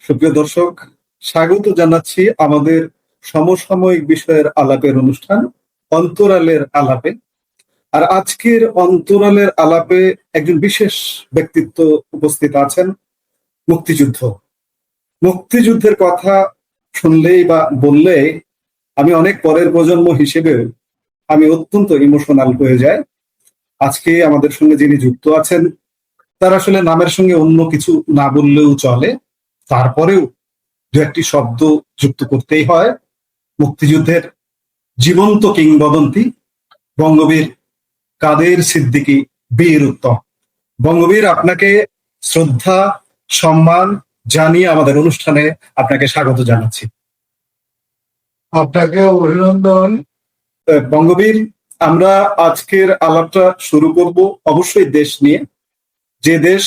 সুপ্রিয় দর্শক, স্বাগত জানাচ্ছি আমাদের সমসাময়িক বিষয়ের আলাপের অনুষ্ঠান অন্তরালের আলাপে। আর আজকের অন্তরালের আলাপে একজন বিশেষ ব্যক্তিত্ব উপস্থিত আছেন। মুক্তিযুদ্ধ মুক্তিযুদ্ধের কথা শুনলেই বা বললে আমি অনেক পরের প্রজন্ম হিসেবে আমি অত্যন্ত ইমোশনাল হয়ে যাই। আজকে আমাদের সঙ্গে যিনি যুক্ত আছেন তার আসলে নামের সঙ্গে অন্য কিছু না বললেও চলে, তারপরেও দু একটি শব্দ যুক্ত করতেই হয়। মুক্তিযুদ্ধের জীবন্ত কিংবদন্তি বঙ্গবীর কাদের সিদ্দিকী বীর উত্তম। বঙ্গবীর, আপনাকে শ্রদ্ধা সম্মান জানিয়ে আমাদের অনুষ্ঠানে আপনাকে স্বাগত জানাচ্ছি। আপনাকে অভিনন্দন। বঙ্গবীর, আমরা আজকের আলাপটা শুরু করব অবশ্যই দেশ নিয়ে। যে দেশ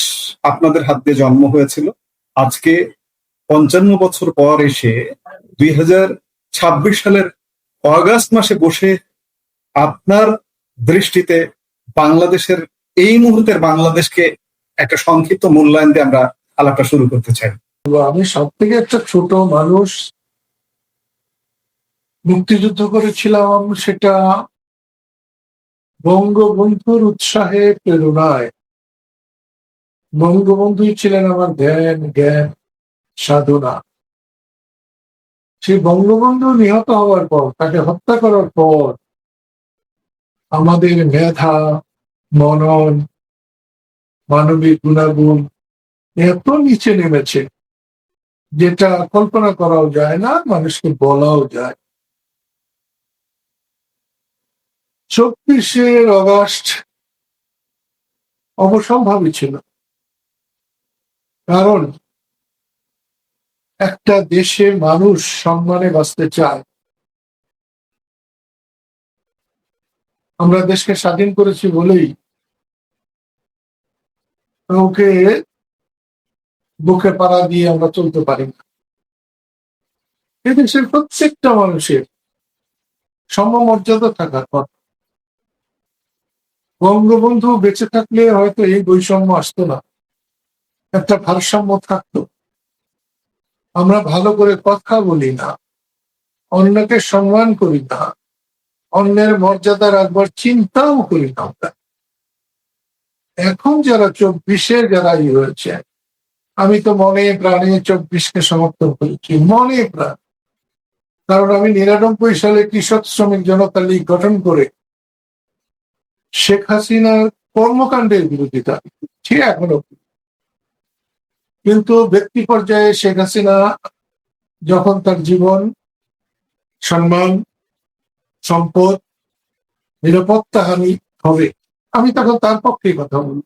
আপনাদের হাত দিয়ে জন্ম হয়েছিল, আজকে 55 বছর পর এসে 2026 সালের অগাস্ট মাসে বসে আপনার দৃষ্টিতে বাংলাদেশের এই মুহূর্তের বাংলাদেশকে একটা সংক্ষিপ্ত মূল্যায়ন দিয়ে আমরা আলাপটা শুরু করতে চাই। আমি সব থেকে একটা ছোট মানুষ, মুক্তিযুদ্ধ করেছিলাম সেটা বঙ্গবন্ধুর উৎসাহে প্রেরণায়। বঙ্গবন্ধুই ছিলেন আমার ধ্যান জ্ঞান সাধনা। সেই বঙ্গবন্ধু নিহত হওয়ার পর, তাকে হত্যা করার পর আমাদের মেধা, মনন, মানবিক গুণাগুণ এত নিচে নেমেছে যেটা কল্পনা করাও যায় না, মানুষকে বলাও যায়। 24 আগস্ট অবসম্ভাবী ছিল, কারণ একটা দেশে মানুষ সম্মানে বাঁচতে চায়। আমরা দেশকে স্বাধীন করেছি বলেই কাউকে বুকে পাড়া দিয়ে আমরা চলতে পারি না। এদেশের প্রত্যেকটা মানুষের সমমর্যাদা থাকার কথা। বঙ্গবন্ধু বেঁচে থাকলে হয়তো এই বৈষম্য আসতো না, একটা ভারসাম্য থাকতো। আমরা ভালো করে কথা বলি না, অন্যকে সম্মান করি না, অন্যের মর্যাদা রাখবার চিন্তাও করি না আমরা। এখন যারা 24-এ যারা হয়েছে, আমি তো মনে প্রাণে 24-কে সমর্থন করেছি, মনে প্রাণ। কারণ আমি 99 সালে কৃষক শ্রমিক জনতা লীগ গঠন করে শেখ হাসিনার কর্মকাণ্ডের বিরোধিতা করছি এখনো। কিন্তু ব্যক্তি পর্যায়ে শেখ হাসিনা যখন তার জীবন, সম্মান, সম্পদ, নিরাপত্তাহানি হবে, আমি তখন তার পক্ষে কথা বলব।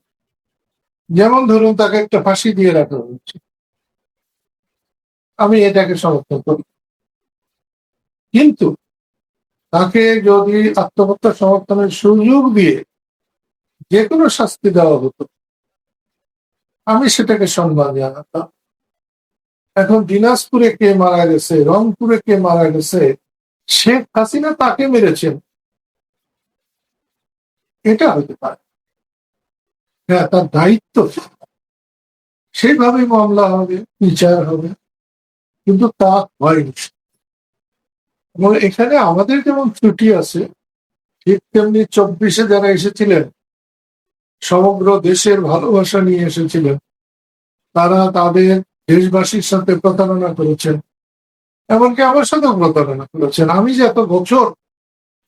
যেমন ধরুন, তাকে একটা ফাঁসি দিয়ে রাখা হচ্ছে, আমি এটাকে সমর্থন করি। কিন্তু তাকে যদি আত্মহত্যা সমর্থনের সুযোগ দিয়ে যে কোনো শাস্তি দেওয়া হতো, আমি সেটাকে সম্মান জানাতাম। এখন দিনাজপুরে কে মারা গেছে, রংপুরে কে মারা গেছে, শেখ হাসিনা তাকে মেরেছেন, এটা হতে পারে। হ্যাঁ, তার দায়িত্ব, সেইভাবে মামলা হবে, বিচার হবে, কিন্তু তা হয়নি। এবং এখানে আমাদের যেমন ত্রুটি আছে, ঠিক তেমনি 24-এ যারা এসেছিলেন সমগ্র দেশের ভালোবাসা নিয়ে এসেছিলেন, তারা তাদের দেশবাসীর সাথে প্রতারণা করেছেন, এমনকি আমার সাথেও প্রতারণা করেছেন। আমি যে এত বছর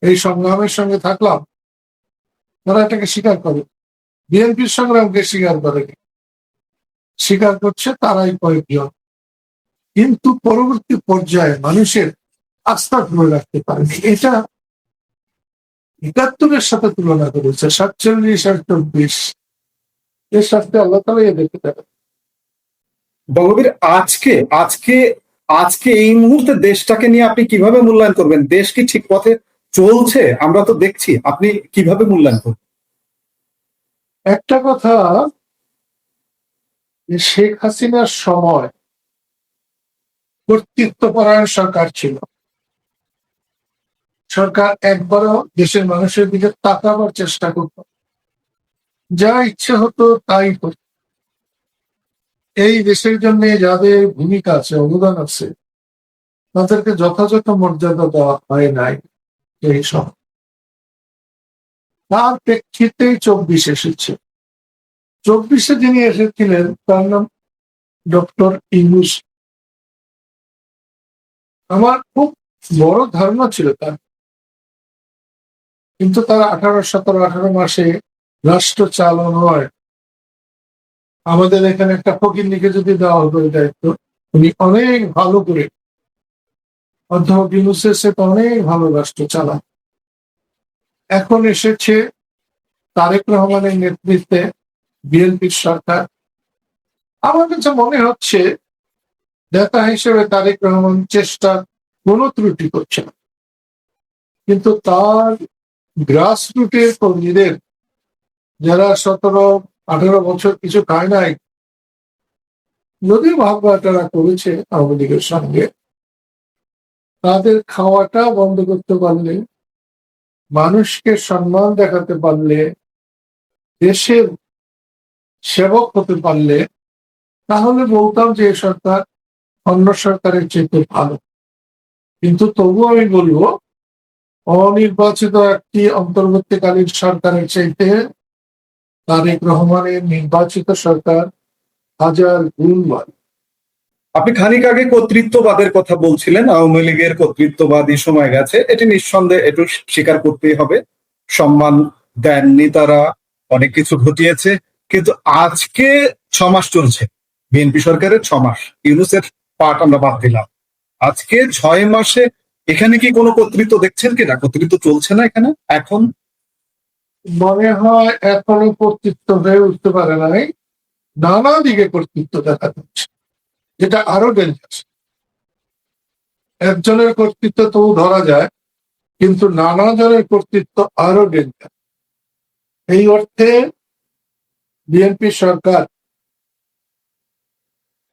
এই সংগ্রামের সঙ্গে থাকলাম, তারা এটাকে স্বীকার করে। বিএনপির সংগ্রামকে স্বীকার করেনি, স্বীকার করছে তারাই কয়েকজন। কিন্তু পরবর্তী পর্যায়ে মানুষের আস্থা ধরে রাখতে পারেনি। এটা 71-এর সাথে তুলনা করেছে, 47 আর 24, এর সাথে আল্লাহ তালা দেখতে পারে। বঙ্গবীর, আজকে আজকে আজকে এই মুহূর্তে দেশটাকে নিয়ে আপনি কিভাবে মূল্যায়ন করবেন? দেশ কি ঠিক পথে চলছে? আমরা তো দেখছি, আপনি কিভাবে মূল্যায়ন করবেন? একটা কথা, শেখ হাসিনার সময় কর্তৃত্বপরায়ণ সরকার ছিল। সরকার একবারও দেশের মানুষের দিকে তাকাবার চেষ্টা করত, যা ইচ্ছে হতো তাই করত। এই দেশের জন্য যাদের ভূমিকা আছে, অবদান আছে, তাদেরকে যথাযথ মর্যাদা দেওয়া হয় নাই। এই সব তার প্রেক্ষিতেই 24 এসেছে। 24-এ যিনি এসেছিলেন তার নাম ডক্টর ইউনূস। আমার খুব বড় ধারণা ছিল তার, কিন্তু তার 18 মাসে রাষ্ট্র চালন হয়। আমাদের এখানে একটা ফকিন্নিকে যদি দেওয়া হতো এই দায়িত্ব, উনি অনেক ভালো করে, অধ্যাপক ইউনূসের সে তো অনেক ভালো রাষ্ট্র চালান। এখন এসেছে তারেক রহমানের নেতৃত্বে বিএনপির সরকার। আমার কাছে মনে হচ্ছে নেতা হিসেবে তারেক রহমান চেষ্টার কোনো ত্রুটি করছে না, কিন্তু তার গ্রাসরুটের কর্মীদের, যারা 17-18 বছর কিছু খায় নাই, যদিও ভাববাটারা করেছে আওয়ামী লীগের সঙ্গে, তাদের খাওয়াটা বন্ধ করতে পারলে, মানুষকে সম্মান দেখাতে পারলে, দেশের সেবক হতে পারলে, তাহলে বলতাম যে এ সরকার অন্য সরকারের চেয়ে ভালো। কিন্তু তবু আমি বলবো, অনির্বাচিত একটি অন্তর্বর্তীকালীন সরকারের চাইতে তারেক রহমানের নির্বাচিত সরকার হাজার গুণ ভালো। আপনি খানিক আগে কর্তৃত্ববাদের কথা বলছিলেন, আওয়ামী লীগের কর্তৃত্ববাদী সময় গেছে, এটি নিঃসন্দেহে একটু স্বীকার করতেই হবে। সম্মান দেননি তারা, অনেক কিছু ঘটিয়েছে, কিন্তু আজকে 6 মাস চলছে বিএনপি সরকারের, 6 মাস ইউনূসের পার্ট আমরা বাদ দিলাম। আজকে 6 মাসে এখানে কি কোনো কর্তৃত্ব দেখছেন কিনা? কর্তৃত্ব চলছে না এখানে এখন? মনে হয় এখনো কর্তৃত্ব হয়ে উঠতে পারে নাই, নানা দিকে কর্তৃত্ব দেখা যাচ্ছে, যেটা আরো ডেঞ্জার। একজনের কর্তৃত্ব তবু ধরা যায়, কিন্তু নানা জনের কর্তৃত্ব আরো ডেঞ্জার। এই অর্থে বিএনপি সরকার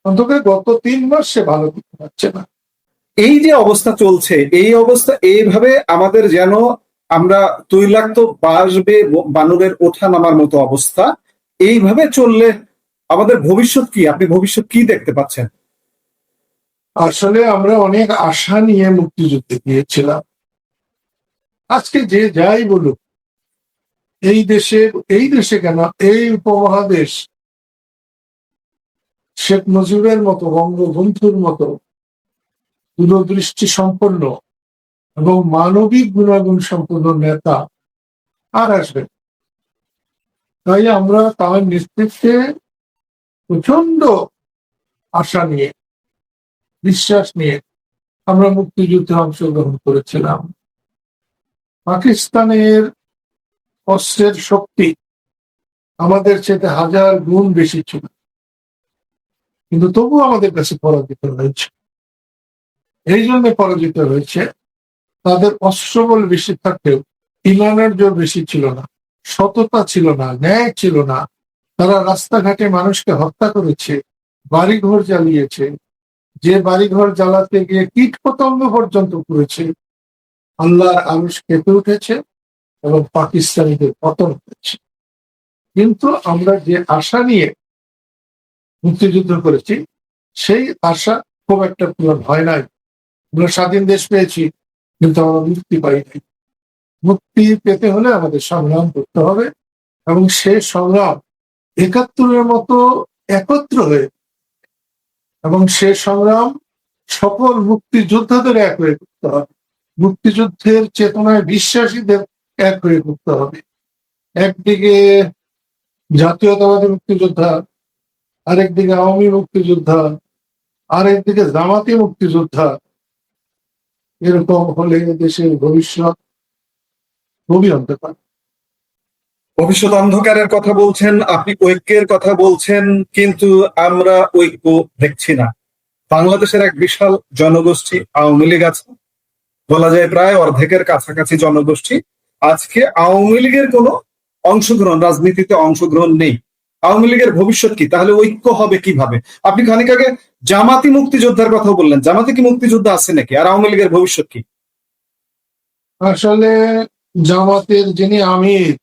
অন্তত গত 3 মাস সে ভালো করতে পারছে না। এই যে অবস্থা চলছে, এই অবস্থা এইভাবে আমাদের যেন আমরা তৈলাক্ত বাসবে বানরের ওঠা নামার মতো অবস্থা, এইভাবে চললে আমাদের ভবিষ্যৎ কি? আপনি ভবিষ্যৎ কি দেখতে পাচ্ছেন? আসলে আমরা অনেক আশা নিয়ে মুক্তিযুদ্ধে গিয়েছিলাম। আজকে যে যাই বলুক, এই দেশে কেন, এই উপমহাদেশ শেখ মুজিবের মতো, বঙ্গবন্ধুর মতো দূরদৃষ্টি সম্পন্ন এবং মানবিক গুণাগুণ সম্পন্ন নেতা আর আসবে। তাই আমরা তার নেতৃত্বে প্রচন্ড আশা নিয়ে, বিশ্বাস নিয়ে আমরা মুক্তিযুদ্ধে অংশগ্রহণ করেছিলাম। পাকিস্তানের অস্ত্রের শক্তি আমাদের চেয়ে হাজার গুণ বেশি ছিল, কিন্তু তবু আমাদের কাছে পরাজিত হয়েছে। এই জন্য পরাজিত হয়েছে, তাদের অস্ত্রবল বেশি থাকলেও ইমানের জোর বেশি ছিল না, সততা ছিল না, ন্যায় ছিল না। তারা রাস্তাঘাটে মানুষকে হত্যা করেছে, বাড়িঘর জ্বালিয়েছে, যে বাড়িঘর জ্বালাতে গিয়ে কীট পতঙ্গ পর্যন্ত করেছে। আল্লাহর আরশ কেঁপে উঠেছে এবং পাকিস্তানিদের পতন হয়েছে। কিন্তু আমরা যে আশা নিয়ে মুক্তিযুদ্ধ করেছি, সেই আশা খুব একটা পূরণ হয় নাই। আমরা স্বাধীন দেশ পেয়েছি, কিন্তু আমরা মুক্তি পাই নাই। মুক্তি পেতে হলে আমাদের সংগ্রাম করতে হবে, এবং সে সংগ্রাম ৭১-এর মতো একত্র হয়ে, এবং সে সংগ্রাম সকল মুক্তিযোদ্ধাদের এক হয়ে করতে হবে, মুক্তিযুদ্ধের চেতনায় বিশ্বাসীদের এক হয়ে করতে হবে। একদিকে জাতীয়তাবাদী মুক্তিযোদ্ধা, আরেকদিকে আওয়ামী মুক্তিযোদ্ধা, আরেকদিকে জামাতি মুক্তিযোদ্ধা, এরকম হলে দেশের ভবিষ্যৎ খুবই অন্ধকার। ভবিষ্যৎ অন্ধকারের কথা বলছেন আপনি, ঐক্যের কথা বলছেন, কিন্তু আমরা ঐক্য দেখছি না। বাংলাদেশের এক বিশাল জনগোষ্ঠী আওয়ামী লীগ আছে, বলা যায় প্রায় অর্ধেকের কাছাকাছি জনগোষ্ঠী। আজকে আওয়ামী লীগের কোনো অংশগ্রহণ, রাজনীতিতে অংশগ্রহণ নেই। আওয়ামী লীগের ভবিষ্যৎ কি? তাহলে ঐক্য হবে কিভাবে? আপনি খানিক আগে জামাতি মুক্তিযোদ্ধার কথা বললেন, জামাতি কি মুক্তিযোদ্ধা আছে নাকি? আর আওয়ামী লীগের ভবিষ্যৎ কি? আসলে জামাতের যিনি আমির,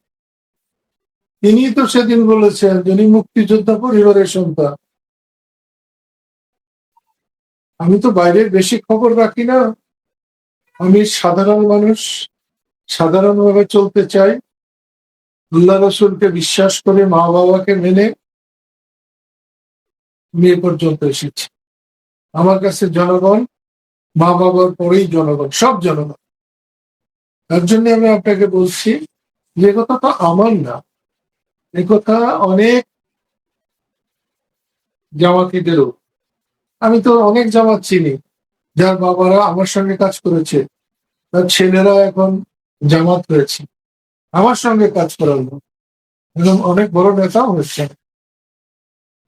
তিনি তো সেদিন বলেছেন যিনি মুক্তিযোদ্ধা পরিবারের সন্তান, আমি তো বাইরের বেশি খবর রাখি না। আমি সাধারণ মানুষ, সাধারণভাবে চলতে চাই, আল্লাহ রসুলকে বিশ্বাস করে মা বাবাকে মেনে মেয়ে পর্যন্ত এসেছি। আমার কাছে জনগণ মা বাবার পরেই জনগণ, সব জনগণ। তার জন্য আমি আপনাকে বলছি যে কথা তো আমার না, এ কথা অনেক জামাতিদেরও। আমি তো অনেক জামাত চিনি যার বাবারা আমার সঙ্গে কাজ করেছে, তার ছেলেরা এখন জামাত হয়েছে আমার সঙ্গে কাজ করার জন্য, এবং অনেক বড় নেতাও হচ্ছে।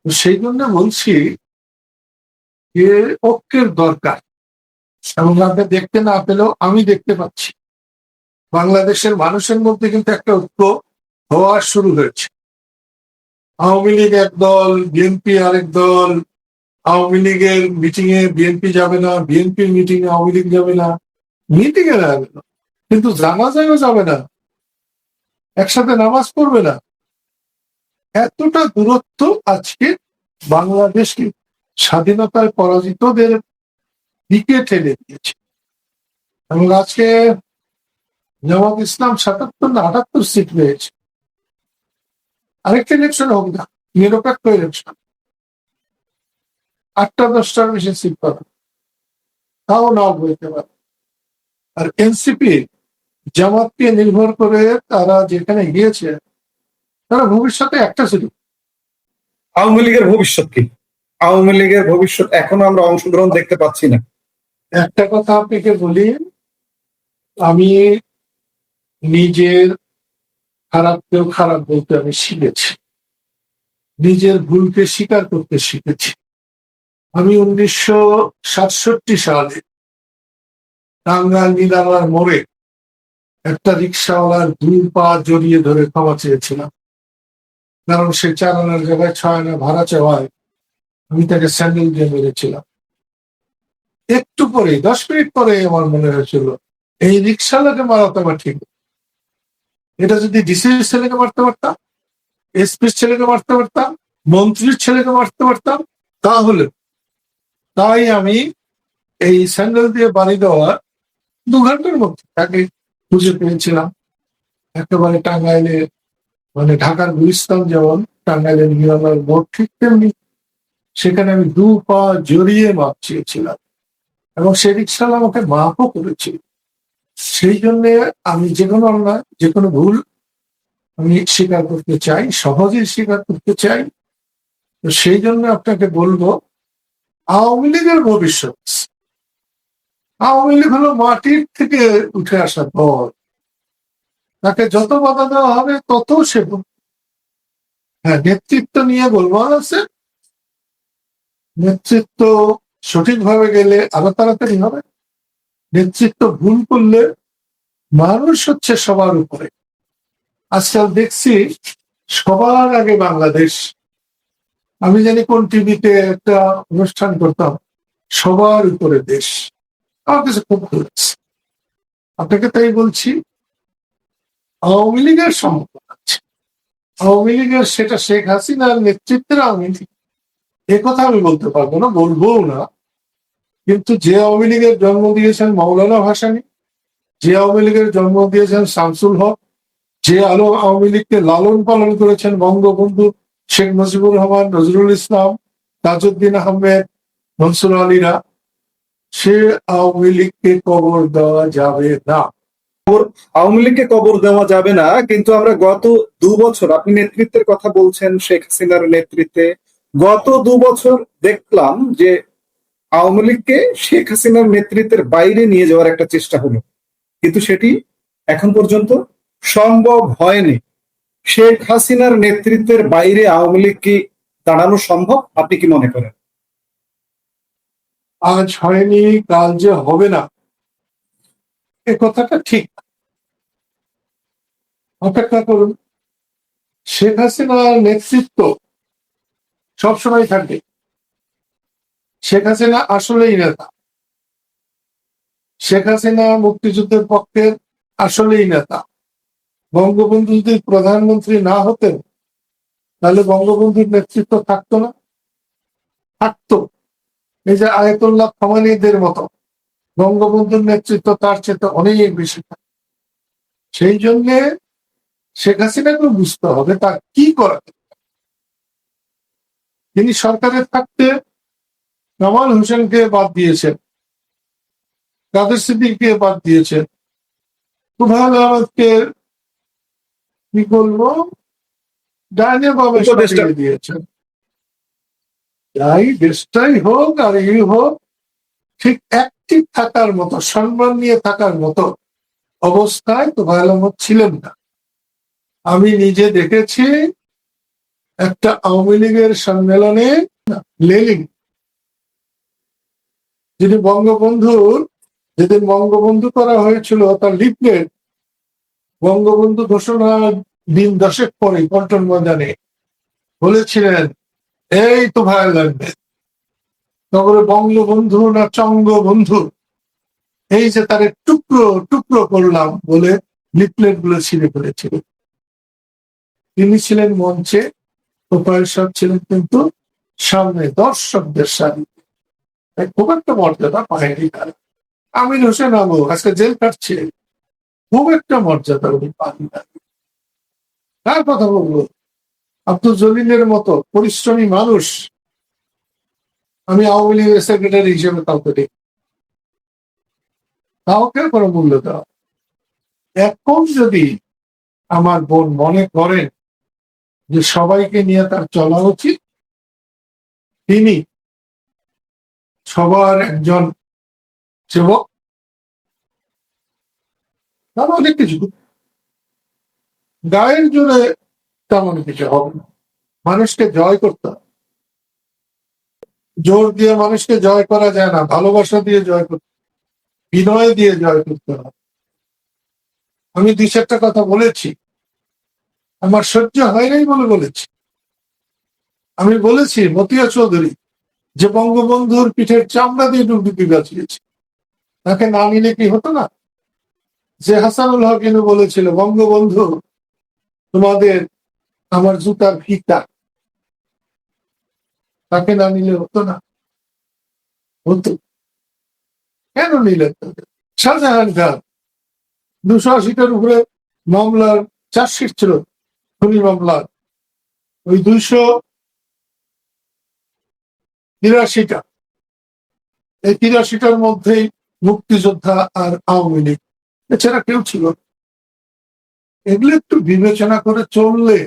তো সেই জন্য বলছি যে ঐক্যের দরকার, এবং আপনি দেখতে না পেলেও আমি দেখতে পাচ্ছি বাংলাদেশের মানুষের মধ্যে কিন্তু একটা ঐক্য হওয়া শুরু হয়েছে। আওয়ামী লীগ এক দল, বিএনপি আরেক দল। আওয়ামী লীগের মিটিং এ বিএনপি যাবে না, বিএনপির মিটিং এ আওয়ামী লীগ যাবে না, মিটিং এ যাবে না, কিন্তু জানাজায়ও যাবে না, একসাথে নামাজ পড়বে না। এতটা দূরত্ব আজকে বাংলাদেশকে স্বাধীনতায় পরাজিতদের দিকে ঠেলে দিয়েছে। এবং আজকে জামাত ইসলাম ৭৭ না ৭৮ সিট পেয়েছে। আরেকটা ইলেকশন হোক না, নিরপেক্ষ ইলেকশন, ৮টা ১০টার বেশি সিট পাবে, তাও নাও বলতে পারে। আর এনসিপি জামাতকে নির্ভর করে তারা যেখানে গিয়েছে, তারা ভবিষ্যতে একটা সিট। আওয়ামী লীগের ভবিষ্যৎ কি? আওয়ামী লীগের ভবিষ্যৎ এখনো আমরা অংশগ্রহণ দেখতে পাচ্ছি না। একটা কথা আপনাকে বলি, আমি নিজের খারাপকেও খারাপ বলতে আমি শিখেছি, নিজের ভুলকে স্বীকার করতে শিখেছি। আমি ১৯৬৭ সালে টাঙ্গাইল নিলামার মোড়ে একটা রিক্সাওয়ালার ২ পা জড়িয়ে ধরে ক্ষমা চেয়েছিলাম, কারণ সে ৪ আনার জায়গায় ৬ আনা ভাড়া চাওয়ায় আমি তাকে স্যান্ডেল দিয়ে মেরেছিলাম। একটু পরে ১০ মিনিট পরে আমার মনে হয়েছিল এই রিক্সাওয়ালাকে মারাতে আমার ঠিক, এটা যদি ডিসির ছেলেকে মারতে পারতাম, এসপির ছেলেকে মারতে পারতাম, মন্ত্রীর ছেলেকে মারতে পারতাম, তাহলে। তাই আমি এই স্যান্ডেল দিয়ে বাড়ি দেওয়া ২ ঘন্টার মধ্যে তাকে খুঁজে পেয়েছিলাম। একেবারে টাঙ্গাইলে, মানে ঢাকার গুলিস্তান যেমন টাঙ্গাইলের নিরালার মোড়, ঠিক তেমনি সেখানে আমি ২ পা জড়িয়ে মাপ চেয়েছিলাম, এবং সে রিক্সাওয়ালা আমাকে মাপও করেছিল। সেই জন্য আমি যে কোনো অন্যায়, যে কোনো ভুল আমি স্বীকার করতে চাই, সহজেই স্বীকার করতে চাই। তো সেই জন্য আপনাকে বলবো, আওয়ামী লীগের ভবিষ্যৎ, আওয়ামী লীগ হলো মাটির থেকে উঠে আসা দল, তাকে যত বাধা দেওয়া হবে তত সে হ্যাঁ, নেতৃত্ব নিয়ে গোলমাল আছে। নেতৃত্ব সঠিকভাবে গেলে আরো তাড়াতাড়ি হবে। নেতৃত্ব ভুল করলে মানুষ হচ্ছে সবার উপরে। আজকাল দেখছি সবার আগে বাংলাদেশ। আমি জানি কোন টিভিতে একটা অনুষ্ঠান করতাম, সবার উপরে দেশ। আমার কাছে খুব ভালো লাগছে। আপনাকে তাই বলছি, আওয়ামী লীগের সম্ভাবনা আছে। আওয়ামী লীগের, সেটা শেখ হাসিনার নেতৃত্বের আওয়ামী লীগ, কথা আমি বলতে পারবো না, বলবো না। কিন্তু যে আওয়ামী লীগের জন্ম দিয়েছেন মাওলানা ভাসানী, যে আওয়ামী লীগের জন্ম দিয়েছেন শামসুল হক, যে আলো আওয়ামী লীগকে লালন পালন করেছেন বঙ্গবন্ধু শেখ মুজিবুর রহমান, নজরুল ইসলাম, তাজউদ্দিন আহমেদ, মনসুর আলীরা, সে আওয়ামী লীগকে কবর দেওয়া যাবে না। আওয়ামী লীগকে কবর দেওয়া যাবে না, কিন্তু আমরা গত ২ বছর, আপনি নেতৃত্বের কথা বলছেন শেখ হাসিনার নেতৃত্বে, গত ২ বছর দেখলাম যে আওয়ামী লীগকে শেখ হাসিনার নেতৃত্বের বাইরে নিয়ে যাওয়ার একটা চেষ্টা হলো, কিন্তু সেটি এখন পর্যন্ত সম্ভব হয়নি। শেখ হাসিনার নেতৃত্বের বাইরে আওয়ামী লীগ কি দাঁড়ানো সম্ভব? আপনি কি মনে করেন? আজ হয়নি, কাল যে হবে না, এ কথাটা ঠিক। অপেক্ষা করুন। শেখ হাসিনার নেতৃত্ব সবসময় থাকবে। শেখ হাসিনা আসলেই নেতা। শেখ হাসিনা মুক্তিযুদ্ধের পক্ষের আসলেই নেতা। বঙ্গবন্ধু যদি প্রধানমন্ত্রী না হতেন, তাহলে বঙ্গবন্ধুর নেতৃত্ব থাকতো না? থাকতো। এই যে আয়াতুল্লাহ খামেনিদের মতো বঙ্গবন্ধুর নেতৃত্ব তার চেয়ে অনেক বেশি। সেই জন্য শেখ হাসিনাকে বুঝতে হবে তা কি করা। তিনি সরকারে থাকতে কামাল হোসেনকে বাদ দিয়েছেন, কাদের সিদ্দিককে বাদ দিয়েছেন, সুবহান আহমদকে কি বলবো ডাইনে বামে উপদেষ্টা সরিয়ে দিয়েছেন। তাই দেশটাই হোক আর এই হোক, ঠিক অ্যাক্টিভ থাকার মতো, সম্মান নিয়ে থাকার মতো অবস্থায় তোফায়েল আহমদ ছিলেন না। আমি নিজে দেখেছি একটা আওয়ামী লীগের সম্মেলনে লেলিন, যিনি বঙ্গবন্ধুর, যেদিন বঙ্গবন্ধু করা হয়েছিল তার লিফলেট বঙ্গবন্ধু ঘোষণা দিন 10 পরে পল্টন ময়দানে বলেছিলেন, এই তোফায়েল আহমেদ, তবে বঙ্গবন্ধু না চঙ্গবন্ধু, এই যে তারে টুকরো টুকরো করলাম বলে লিফলেট গুলো ছিঁড়ে ফেলেছিল। তিনি ছিলেন মঞ্চে, তোফায়েল সাহেব ছিলেন কিন্তু সামনে দর্শকদের সারিতে। খুব একটা মর্যাদা পায়নি তারা। আমির হোসেন আবু আজকে জেল কাটছে, খুব একটা মর্যাদা উনি পান না। কার কথা বলবো? আব্দুল জলিলের মতো পরিশ্রমী মানুষ আমি আওয়ামী লীগের সেক্রেটারি হিসেবে কাউকে দেখি, কাউকে কোনো মূল্য দেওয়া। এখন যদি আমার বোন মনে করেন যে সবাইকে নিয়ে তার চলা উচিত, তিনি সবার একজন সেবক, তার অনেক কিছু গায়ের জোরে তেমন কিছু হবে না। মানুষকে জয় করতে হবে, জোর দিয়ে মানুষকে জয় করা যায় না, ভালোবাসা দিয়ে জয় করতে, বিনয় দিয়ে জয় করতে হবে। আমি 2-4টা কথা বলেছি, আমার সহ্য হয় নাই বলে বলেছি। আমি বলেছি মতিয়া চৌধুরী যে বঙ্গবন্ধুর পিঠের চামড়া দিয়ে ডুবডুবি বাঁচিয়েছে, তাকে না নিলে কি হতো না? যে হাসানুল হক বলেছিল বঙ্গবন্ধু তোমাদের আমার জুতার ফিতা, তাকে না নিলে হতো না? হতো। কেন নিলেন? শাহজাহান খান 280টার উপরে মামলার চার্জশিট ছিল, খুনি মামলার, ওই 283টা, এই 83টার মধ্যেই মুক্তিযোদ্ধা আর আওয়ামী লীগ, এছাড়া কেউ ছিল। এগুলো একটু বিবেচনা করে চললে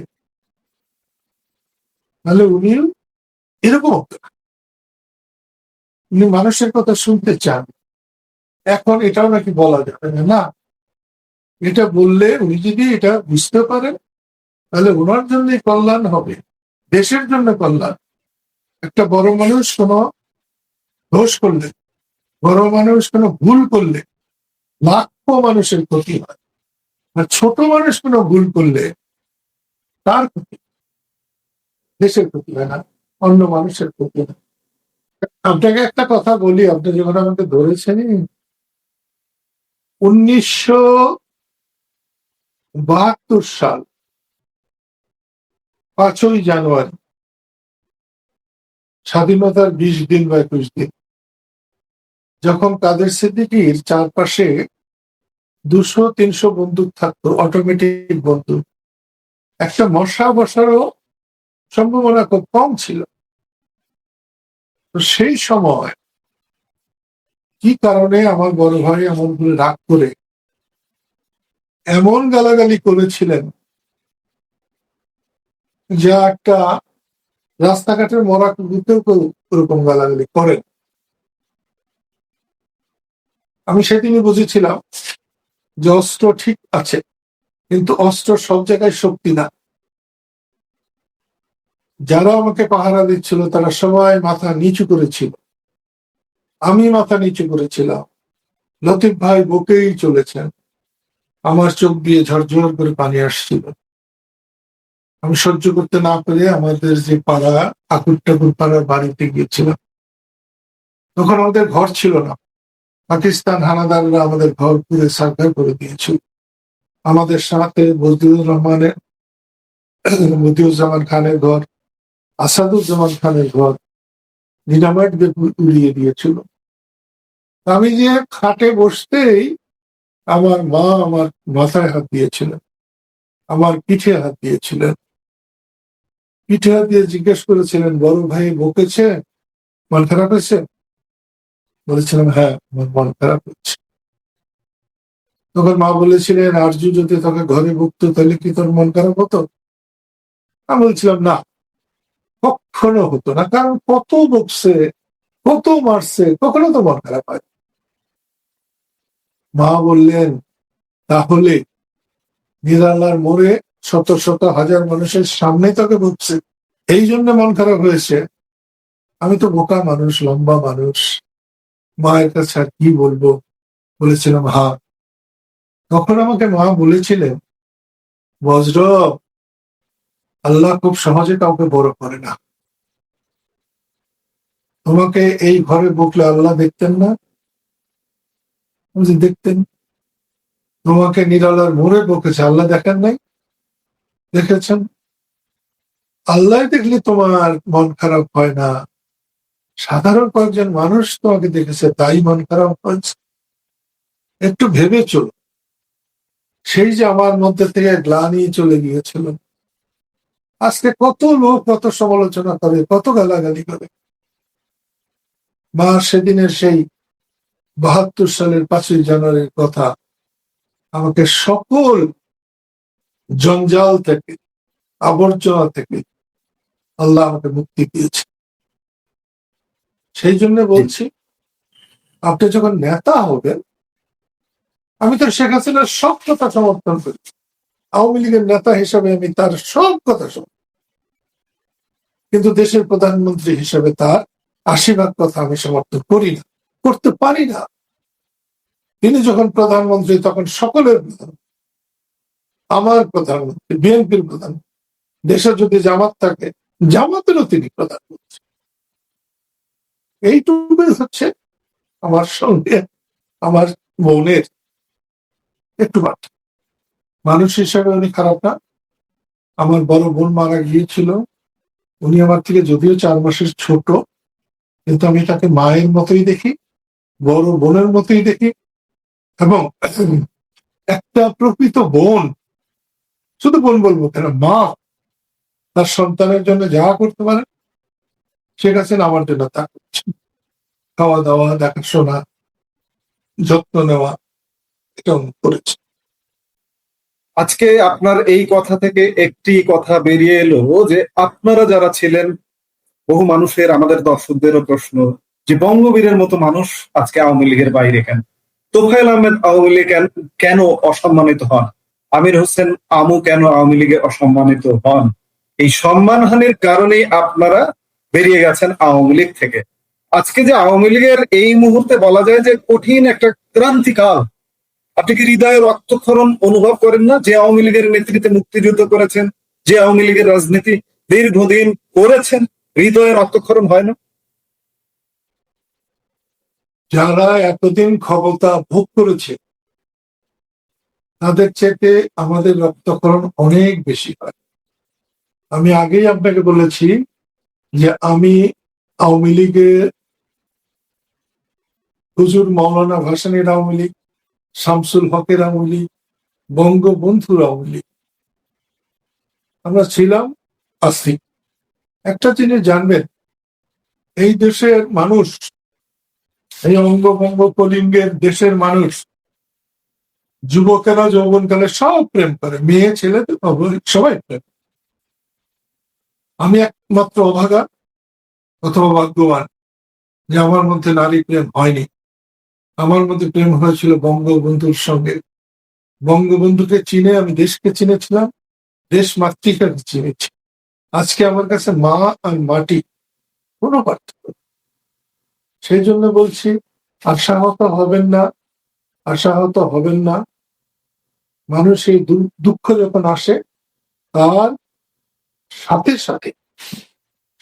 তাহলে উনি এরকম হতো না। উনি মানুষের কথা শুনতে চান। এখন এটাও নাকি বলা যাবে না, এটা বললে উনি যদি এটা বুঝতে পারেন তাহলে ওনার জন্যই কল্যাণ হবে, দেশের জন্য কল্যাণ। একটা বড় মানুষ কোনো দোষ করলে, বড় মানুষ কোনো ভুল করলে লাখো মানুষের ক্ষতি হয়, আর ছোট মানুষ কোনো ভুল করলে তার ক্ষতি, দেশের ক্ষতি হয় না, অন্য মানুষের ক্ষতি হয়। আপনাকে একটা কথা বলি, আপনি যখন আমাকে ধরেছেন, 1972 সাল 5ই জানুয়ারি, স্বাধীনতার 20 দিন বা 21 দিন, যখন কাদের সিদ্দিকীর চারপাশে 200-300 বন্দুক থাকতো, অটোমেটিক বন্দুক, একটা মশা বসারও সম্ভাবনা খুব কম ছিল। তো সেই সময় কি কারণে আমার বড় ভাই এমন করে রাগ করে এমন গালাগালি করেছিলেন, যা একটা রাস্তাঘাটের মরা কুকুরকেও কেউ ওরকম গালাগালি করেন। আমি সেদিনই বুঝেছিলাম যে অস্ত্র ঠিক আছে, কিন্তু অস্ত্র সব জায়গায় শক্তি না। যারা আমাকে পাহারা দিচ্ছিল তারা সবাই মাথা নিচু করেছিল, আমি মাথা নিচু করেছিলাম। লতিফ ভাই বুকেই চলেছেন, আমার চোখ দিয়ে ঝরঝর করে পানি আসছিল। আমি সহ্য করতে না পেরে আমাদের যে পাড়া, আকুর ঠাকুর পাড়ার বাড়িতে গিয়েছিলাম। তখন আমাদের ঘর ছিল না, পাকিস্তান হানাদাররা আমাদের ঘর পুরে সার্ভে করে দিয়েছিল। আমাদের সাথে মতিউজ্জামান খানের ঘর, আসাদুজ্জামান খানের ঘর, ডিনামাইট দিয়ে উড়িয়ে দিয়েছিল। আমি যে খাটে বসতেই আমার মা আমার মাথায় হাত দিয়েছিলেন, আমার পিঠে হাত দিয়েছিলেন, পিঠে হাত দিয়ে জিজ্ঞেস করেছিলেন, বড় ভাই বকেছে, মন খারাপ হয়েছে? বলেছিলাম, হ্যাঁ, আমার মন খারাপ হচ্ছে। তখন মা বলেছিলেন, আরজু যদি তোকে ঘরে বকতো তাহলে কি তোর মন খারাপ হতো? আমি বলছিলাম, না, কখনো হতো না, কারণ কত বকছে, কত মারছে, কখনো তো মন খারাপ হয়। মা বললেন, তাহলে নিরালার মোড়ে শত শত হাজার মানুষের সামনে তোকে বকছে, এই জন্য মন খারাপ হয়েছে? আমি তো বোকা মানুষ, লম্বা মানুষ, মায়ের কাছে আর কি বলবো? বলেছিলাম, হ্যাঁ। তখন আমাকে মা বলেছিলেন, বজ্র, আল্লাহ খুব সহজে কাউকে বড় করে না। তোমাকে এই ঘরে বকলে আল্লাহ দেখতেন না? দেখতেন। তোমাকে নিরালার মোড়ে বকেছে, আল্লাহ দেখেন নাই? দেখেছেন। আল্লাহ দেখলে তোমার মন খারাপ হয় না, সাধারণ কয়েকজন মানুষ তোমাকে দেখেছে তাই মন খারাপ হয়েছে। একটু ভেবে চলো, সেই যে আমার মধ্যে থেকে গ্লানি চলে গিয়েছিল, আজকে কত লোক কত সমালোচনা করে, কত গালাগালি করে। মা সেদিনের সেই 72 সালের 5ই জানুয়ারির কথা আমাকে সকল জঞ্জাল থেকে, আবর্জনা থেকে আল্লাহ আমাকে মুক্তি দিয়েছে। সেই জন্য বলছি, আপনি যখন নেতা হবেন, আমি তো শেখ হাসিনার সব কথা সমর্থন করি, আওয়ামী লীগের নেতা হিসাবে আমি তার সব কথা শুনি, কিন্তু দেশের প্রধানমন্ত্রী হিসেবে তার 80% কথা আমি সমর্থন করি না, করতে পারি না। তিনি যখন প্রধানমন্ত্রী তখন সকলের প্রধান, আমার প্রধানমন্ত্রী, বিএনপির প্রধান, দেশে যদি জামাত থাকে জামাতেরও তিনি প্রধানমন্ত্রী। এইটুকুই হচ্ছে আমার সঙ্গে আমার বোনের একটু পার্থক্য। মানুষ হিসাবে উনি খারাপ না। আমার বড় বোন মারা গিয়েছিল, উনি আমার থেকে যদিও 4 মাসের ছোট, কিন্তু আমি তাকে মায়ের মতোই দেখি, বড় বোনের মতোই দেখি। এবং একটা প্রকৃত বোন, শুধু বোন বলবো কেন, মা তার সন্তানের জন্য যা করতে পারে শেখ হাসিনা আমার জন্য তা করছে। খাওয়া দাওয়া, দেখাশোনা, যত্ন নেওয়া, এটা উনি করেছে। আজকে আপনার এই কথা থেকে একটি কথা বেরিয়ে এলো যে আপনারা যারা ছিলেন, বহু মানুষের, আমাদের দর্শকদেরও প্রশ্ন, যে বঙ্গবীরের মতো মানুষ আজকে আওয়ামী লীগের বাইরে কেন? তোফায়েল আহমেদ আওয়ামী লীগ কেন অসম্মানিত হন? আমির হোসেন আমু কেন আওয়ামী লীগে অসম্মানিত হন? এই সম্মানহানির কারণেই আপনারা বেরিয়ে গেছেন আওয়ামী লীগ থেকে। আজকে যে আওয়ামী লীগের এই মুহূর্তে বলা যায় যে কঠিন একটা ক্রান্তিকাল, আপনি কি হৃদয়ের রক্তক্ষরণ অনুভব করেন না? যে আওয়ামী লীগের নেতৃত্বে মুক্তিযুদ্ধ করেছেন, যে আওয়ামী লীগের রাজনীতি দীর্ঘদিন করেছেন, হৃদয়ের রক্তক্ষরণ হয় না? যারা এতদিন ক্ষমতা ভোগ করেছে তাদের চেয়ে আমাদের রক্তক্ষরণ অনেক বেশি হয়। আমি আগেই আপনাকে বলেছি যে আমি আওয়ামী লীগের হুজুর মাওলানা ভাসানীর আওয়ামী লীগ, শামসুল হকের আওয়ামী লীগ, বঙ্গবন্ধুর আওয়ামী লীগ আমরা ছিলাম, আছি। একটা জিনিস জানবেন, এই দেশের মানুষ, এই অঙ্গভঙ্গ কলিঙ্গের দেশের মানুষ, যুবকেরা যৌবনকালে সব প্রেম করে, মেয়ে ছেলে সবাই প্রেম। আমি একমাত্র অভাগা অথবা ভাগ্যবান যে আমার মধ্যে নারী প্রেম হয়নি। আমার মধ্যে প্রেম হয়েছিল বঙ্গবন্ধুর সঙ্গে। বঙ্গবন্ধুকে চিনে আমি দেশকে চিনেছিলাম, দেশ মাতৃকাকে চিনেছি। আজকে আমার কাছে মা আর মাটি কোনো পার্থক্য নেই। সেই জন্য বলছি, আশাহত হবেন না, আশাহত হবেন না। মানুষ এই দুঃখ যখন আসে তার সাথে সাথে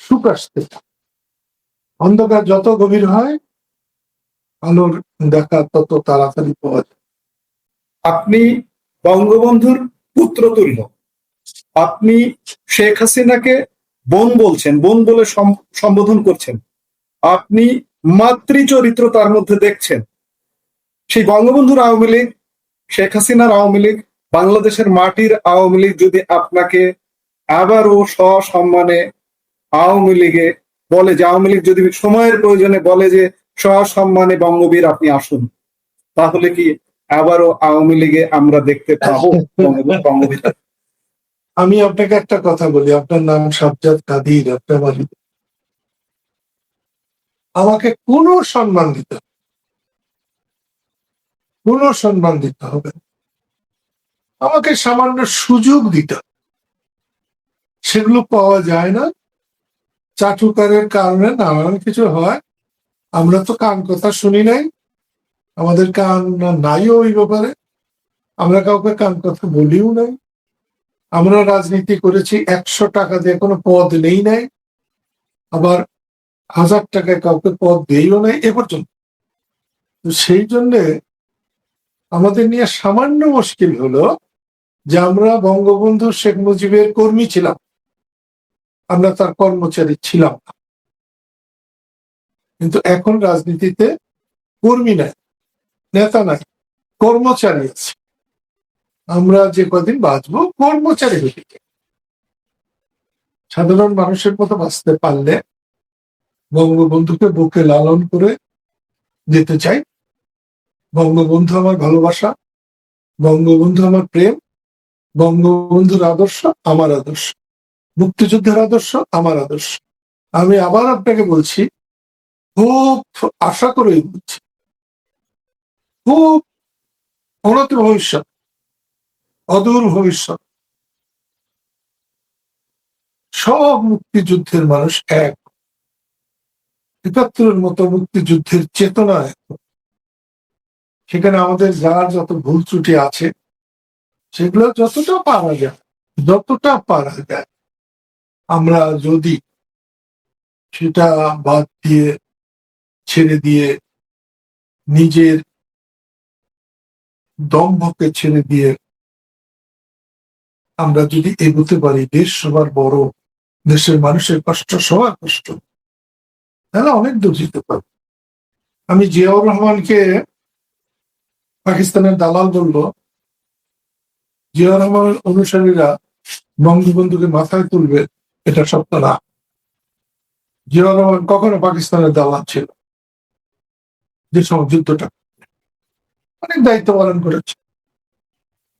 সুখ আসতে থাকে। অন্ধকার যত গভীর হয় আলোর দেখা তত তাড়াতাড়ি পাওয়া যায়। আপনি বঙ্গবন্ধুর পুত্রতুল্য, আপনি শেখ হাসিনাকে বোন বলছেন, বোন বলে সম্বোধন করছেন। আপনি মাতৃচরিত্র তার মধ্যে দেখছেন। সেই বঙ্গবন্ধুর আওয়ামী লীগ, শেখ হাসিনার আওয়ামী লীগ, বাংলাদেশের মাটির আওয়ামী লীগ যদি আপনাকে আবারও সসম্মানে আওয়ামী লীগে বলে, যে আওয়ামী লীগ যদি সময়ের প্রয়োজনে বলে যে সসম্মানে বঙ্গবীর আপনি আসুন, তাহলে কি আবারও আওয়ামী লীগে আমরা দেখতে পাবো বঙ্গবীর? আমি আপনাকে একটা কথা বলি, আপনার নাম সাজ্জাদ কাদির, আপনার বাড়ি, আমাকে কোনো সম্মান দিতে হবে, কোনো সম্মান দিতে হবে না। আমাকে সামান্য সুযোগ দিতে হবে, সেগুলো পাওয়া যায় না। চাটুকারের কারণে নানান কিছু হয়। আমরা তো কান কথা শুনি নাই, আমাদের কান নাইও ওই ব্যাপারে, আমরা কাউকে কান কথা বলিও নাই। আমরা রাজনীতি করেছি 100 টাকা দিয়ে, কোনো পদ নেই নাই, আবার 1000 টাকায় কাউকে পদ দিয়েও নাই এ পর্যন্ত। তো সেই জন্যে আমাদের নিয়ে সামান্য মুশকিল হলো যে আমরা বঙ্গবন্ধু শেখ মুজিবের কর্মী ছিলাম, আমরা তার কর্মচারী ছিলাম না। কিন্তু এখন রাজনীতিতে কর্মী নাই, নেতা নাই, কর্মচারী আছে। আমরা যে কদিন বাঁচবো কর্মচারী হতে চাই। সাধারণ মানুষের মতো বাঁচতে পারলে বঙ্গবন্ধুকে বুকে লালন করে যেতে চাই। বঙ্গবন্ধু আমার ভালোবাসা, বঙ্গবন্ধু আমার প্রেম, বঙ্গবন্ধুর আদর্শ আমার আদর্শ, মুক্তিযুদ্ধের আদর্শ আমার আদর্শ। আমি আবার আপনাকে বলছি, খুব আশা করে বলছি, খুব উন্নত ভবিষ্যৎ, অদূর ভবিষ্যৎ, সব মুক্তিযুদ্ধের মানুষ এক, ৭১-এর মতো মুক্তিযুদ্ধের চেতনা এক। সেখানে আমাদের যার যত ভুল ত্রুটি আছে সেগুলো যতটা পারা যায় আমরা যদি সেটা বাদ দিয়ে, ছেড়ে দিয়ে, নিজের দম্ভকে ছেড়ে দিয়ে আমরা যদি এগোতে পারি, দেশ সবার বড়, দেশের মানুষের কষ্ট সবার কষ্ট, তাহলে অনেক দূর যেতে পারবে। আমি জিয়াউর রহমানকে পাকিস্তানের দালাল বলবো, জিয়াউর রহমানের অনুসারীরা বঙ্গবন্ধুকে মাথায় তুলবে, এটা সত্য না। জিয়াউর রহমান কখনো পাকিস্তানের দালাল ছিল? যে সময় যুদ্ধটা অনেক দায়িত্ব পালন করেছে।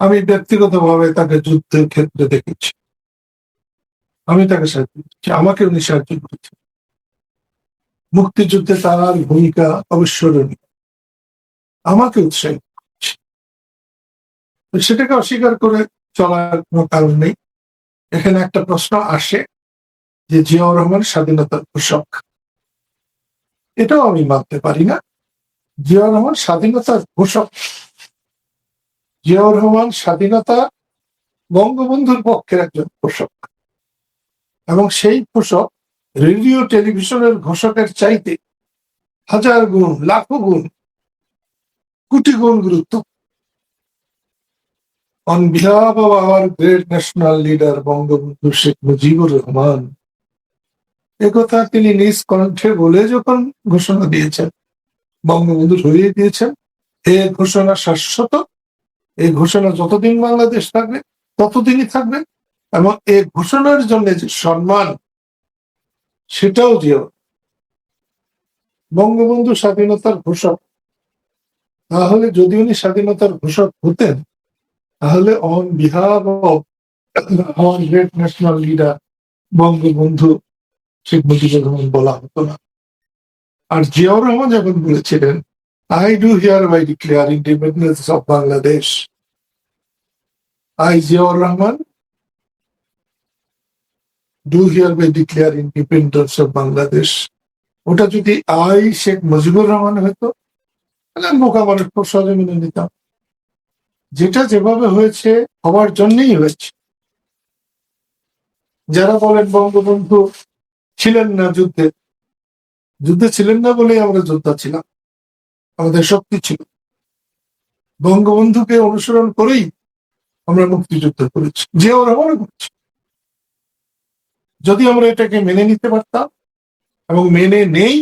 আমি ব্যক্তিগতভাবে তাকে যুদ্ধের ক্ষেত্রে দেখেছি, আমি তাকে সাহায্য করেছি, আমাকে উনি সাহায্য করেছেন। মুক্তিযুদ্ধে তার ভূমিকা অবিস্মরণীয়, আমাকে উৎসাহিত করেছে। সেটাকে অস্বীকার করে চলার কোনো কারণ নেই। এখানে একটা প্রশ্ন আসে যে জিয়াউর রহমান স্বাধীনতার ঘোষক, এটাও আমি মানতে পারি না। জিয়াউর রহমান স্বাধীনতার ঘোষক, জিয়াউর রহমান স্বাধীনতা বঙ্গবন্ধুর পক্ষের একজন ঘোষক, এবং সেই ঘোষক রেডিও টেলিভিশনের ঘোষকের চাইতে 1000 গুণ, লাখো গুণ, কোটি গুণ গুরুত্ব। On behalf of our great national leader Bangabandhu Sheikh Mujibur Rahman, একথা তিনি নিজ কণ্ঠে বলে যখন ঘোষণা দিয়েছেন, বঙ্গবন্ধু ধরিয়ে দিয়েছেন, এই ঘোষণা শাশ্বত, এই ঘোষণা যতদিন বাংলাদেশ থাকবে ততদিনই থাকবে, এবং এই ঘোষণার জন্য যে সম্মান, সেটাও জিও। বঙ্গবন্ধু স্বাধীনতার ঘোষক, তাহলে যদি উনি স্বাধীনতার ঘোষক হতেন, তাহলে on behalf of our great national leader Bangabandhu Sheikh Mujibur Rahman বলা হতো না। আর জিয়াউর রহমান যখন বলেছিলেন, I do hereby declare independence of Bangladesh, I Ziaur Rahman do hereby declare independence of Bangladesh, ওটা যদি আই শেখ মুজিবুর রহমান হতো, তাহলে মোকাবেলা খুব সহজে মেনে নিতাম। যেটা যেভাবে হয়েছে হওয়ার জন্যই হয়েছে। যারা বলেন বঙ্গবন্ধু ছিলেন না যুদ্ধে, যুদ্ধে ছিলেন না বলেই আমরা যোদ্ধা ছিলাম, আমাদের শক্তি ছিল। বঙ্গবন্ধুকে অনুসরণ করেই আমরা মুক্তিযুদ্ধ করেছি, জিয়াউর রহমানও করেছি। যদি আমরা এটাকে মেনে নিতে পারতাম, এবং মেনে নেই,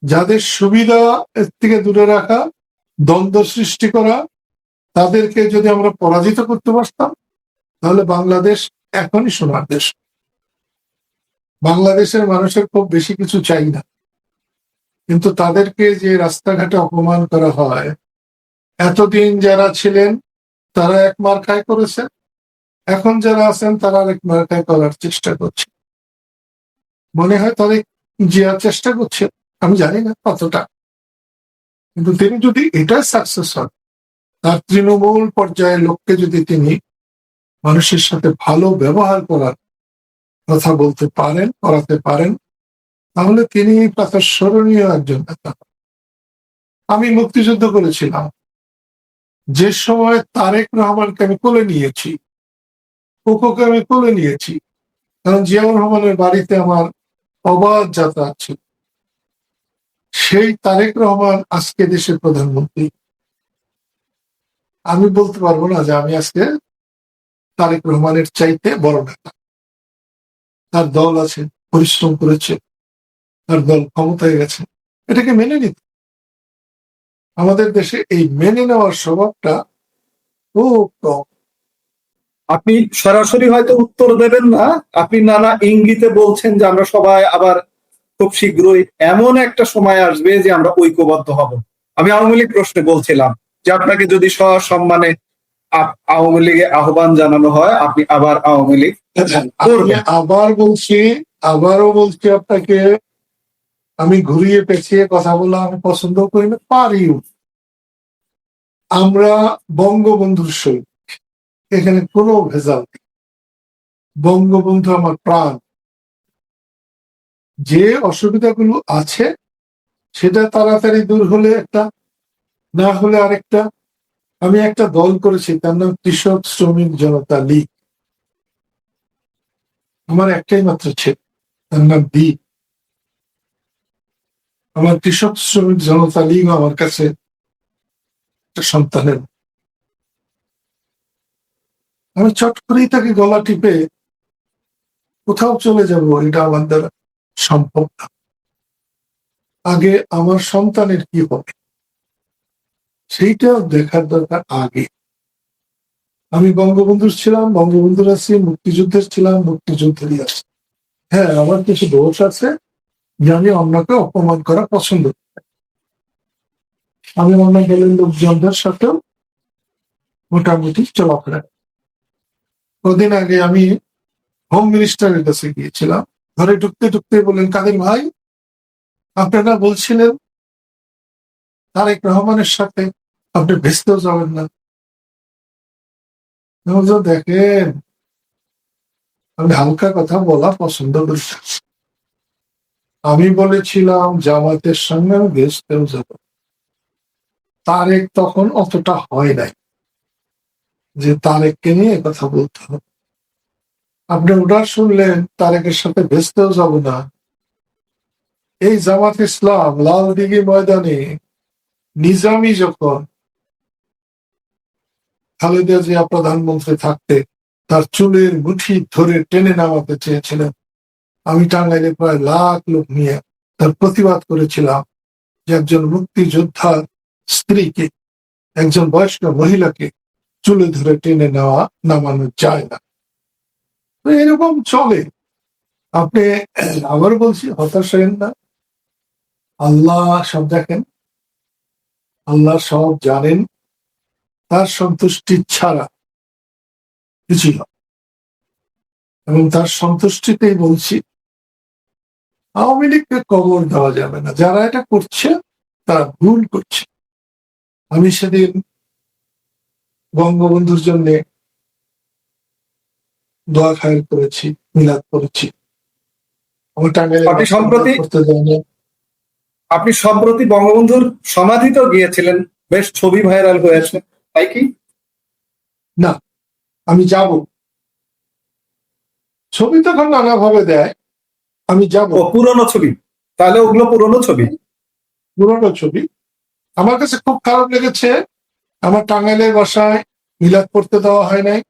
যাদের সুবিধা এর থেকে দূরে রাখা, দ্বন্দ্ব সৃষ্টি করা, তাদেরকে যদি আমরা পরাজিত করতে পারতাম, তাহলে বাংলাদেশ এখনই সোনার দেশ। বাংলাদেশের মানুষের খুব বেশি কিছু চাই না, কিন্তু তাদেরকে যে রাস্তাঘাটে অপমান করা হয়, এতদিন যারা ছিলেন তারা এক মার্কায় করেছেন, এখন যারা আছেন তারা আরেক মার্কায় করার চেষ্টা করছে। মনে হয় তারেক জিয়া চেষ্টা করছে, আমি জানি না কতটা, কিন্তু তিনি যদি এটা সাকসেস হন, তার তৃণমূল পর্যায়ের লোককে যদি তিনি মানুষের সাথে ভালো ব্যবহার করার কথা বলতে পারেন, করাতে পারেন, তাহলে তিনি প্রাতঃস্মরণীয় একজন নেতা। আমি মুক্তিযুদ্ধ করেছিলাম, যে সময় তারেক রহমানকে আমি কোলে নিয়েছি, কোকোকে আমি কোলে নিয়েছি, কারণ জিয়াউর রহমানের বাড়িতে আমার অবাধ যাতায়াত ছিল। সেই তারেক রহমান আজকে দেশের প্রধানমন্ত্রী। আমি বলতে পারবো না যে আমি আজকে তারেক রহমানের চাইতে বড় নেতা। তার দল আছে, পরিশ্রম করেছে, তার দল ক্ষমতায় গেছে, এটাকে মেনে নিতে। আমাদের দেশে এই মেনে নেওয়ার স্বভাবটা খুব কম। আপনি সরাসরি হয়তো উত্তর দেবেন না, আপনি নানা ইঙ্গিতে বলছেন যে আমরা সবাই আবার খুব শীঘ্রই এমন একটা সময় আসবে যে আমরা ঐক্যবদ্ধ হব। আমি আওয়ামী লীগ প্রশ্নে বলছিলাম যে আপনাকে যদি সসম্মানে আওয়ামী লীগে আহ্বান জানানো হয়, আপনি আবার আওয়ামী লীগ আমি করবেন। আবারও বলছি আপনাকে, আমি ঘুরিয়ে পেঁচিয়ে কথা বলা আমি পছন্দ করি না, পারিও। আমরা বঙ্গবন্ধুর সৈনিক, এখানে কোনো ভেজাল নেই। বঙ্গবন্ধু আমার প্রাণ। যে অসুবিধাগুলো আছে সেটা তাড়াতাড়ি দূর হলে একটা, না হলে আরেকটা। আমি একটা দল করেছি, তার নাম কৃষক শ্রমিক জনতা লীগ। আমার একটাই মাত্র ছেলে, তার নাম দ্বীপ। আমার কৃষক শ্রমিক জনতা লীগ আমার কাছে একটা সন্তানের। আমি চট করেই তাকে গলা টিপে কোথাও চলে যাব, এটা আমার দ্বারা সম্ভব না। আগে আমার সন্তানের কি হবে সেইটা দেখার দরকার আগে। আমি বঙ্গবন্ধুর ছিলাম, বঙ্গবন্ধুর আছি, মুক্তিযুদ্ধের ছিলাম, মুক্তিযুদ্ধেরই আছি। হ্যাঁ, আমার কিছু দোষ আছে যে আমি অন্যকে অপমান করা পছন্দ করি। আমি অন্য দলের লোকজনদের সাথেও মোটামুটি চলাফেরা। কদিন আগে আমি হোম মিনিস্টারের কাছে গিয়েছিলাম, ঘরে ঢুকতে ঢুকতে বললেন, কাদের ভাই, আপনারা বলছিলেন তারেক রহমানের সাথে আপনি ভেস্তেও যাবেন না। দেখেন, আমি হালকা কথা বলা পছন্দ করি। আমি বলেছিলাম জামাতের সঙ্গে আমি ভেস্তেও যাব। তারেক তখন অতটা হয় নাই যে তারেককে নিয়ে কথা বলতে হবে। আপনি ওটা শুনলেন তারেকের সাথে ভেস্তেও যাব না। এই জামাত ইসলাম লাল দিঘি ময়দানে নিজামি যখন খালেদা জিয়া প্রধানমন্ত্রী থাকতে তার চুলের মুঠি ধরে টেনে নামাতে চেয়েছিলেন, আমি টাঙ্গাইলে প্রায় লাখ লোক নিয়ে তার প্রতিবাদ করেছিলাম যে একজন মুক্তিযোদ্ধার স্ত্রীকে, একজন বয়স্ক মহিলাকে চুলে ধরে টেনে নামানো যায় না। তো এরকম চলে। আপনি, আবার বলছি, হতাশ হবেন না। আল্লাহ সব দেখেন, আল্লাহ সব জানেন, তার সন্তুষ্টি ছাড়া কিছুই হয়। এবং তার সন্তুষ্টিতেই বলছি, আওয়ামী লীগকে কবর দেওয়া যাবে না। যারা এটা করছে তারা ভুল করছে। আমি সেদিন বঙ্গবন্ধুর জন্য দোয়া খায়ের করেছি, মিলাদ করেছি। আমার টাঙ্গাইলে আপনি সম্প্রতি করতে যায়নি। আপনি সম্প্রতি বঙ্গবন্ধুর সমাধিতেও গিয়েছিলেন, বেশ ছবি ভাইরাল হয়েছে, তাই কি? না, আমি যাব। ছবি তখন নানা ভাবে দেয়, আমি যাব। ও পুরনো ছবি, তাহলে ওগুলো পুরনো ছবি। পুরনো ছবি। আমার কাছে খুব খারাপ লেগেছে, আমার টাঙ্গাইলের বাসায় মিলাদ পড়তে দেওয়া হয় নাই,